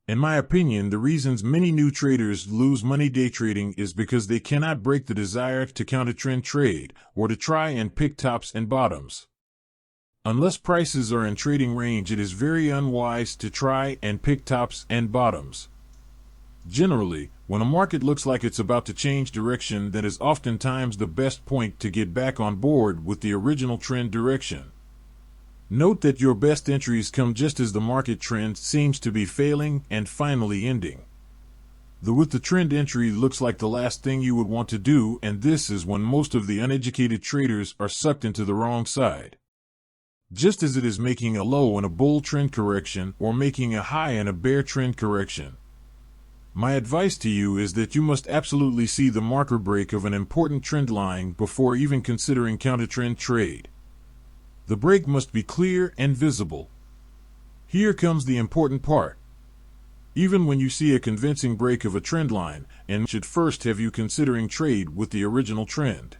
In my opinion, the reasons many new traders lose money day trading is because they cannot break the desire to counter-trend trade or to try and pick tops and bottoms. Unless prices are in trading range, it is very unwise to try and pick tops and bottoms. Generally, when a market looks like it's about to change direction, that is oftentimes the best point to get back on board with the original trend direction. Note that your best entries come just as the market trend seems to be failing and finally ending. With the trend entry looks like the last thing you would want to do, and this is when most of the uneducated traders are sucked into the wrong side. Just as it is making a low in a bull trend correction or making a high in a bear trend correction. My advice to you is that you must absolutely see the marker break of an important trend line before even considering counter-trend trade. The break must be clear and visible. Here comes the important part. Even when you see a convincing break of a trend line, and should first have you considering trade with the original trend.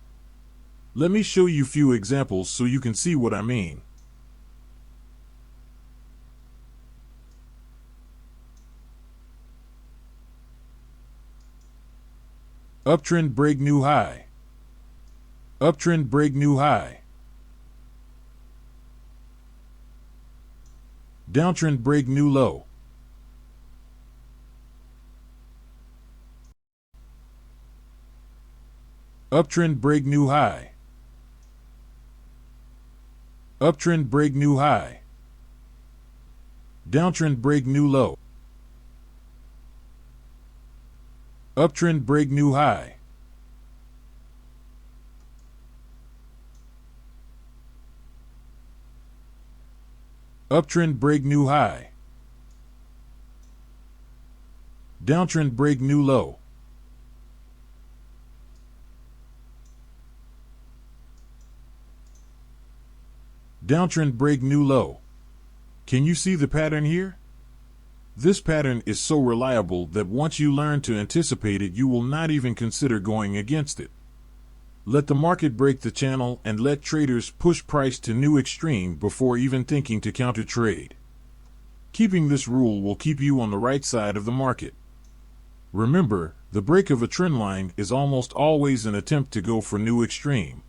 Let me show you few examples so you can see what I mean. Uptrend break new high. Uptrend break new high. Downtrend break new low. Uptrend break new high. Uptrend break new high. Downtrend break new low. Uptrend break new high. Uptrend break new high. Downtrend break new low. Downtrend break new low. Can you see the pattern here? This pattern is so reliable that once you learn to anticipate it, you will not even consider going against it. Let the market break the channel and let traders push price to new extreme before even thinking to counter trade. Keeping this rule will keep you on the right side of the market. Remember, the break of a trend line is almost always an attempt to go for new extreme.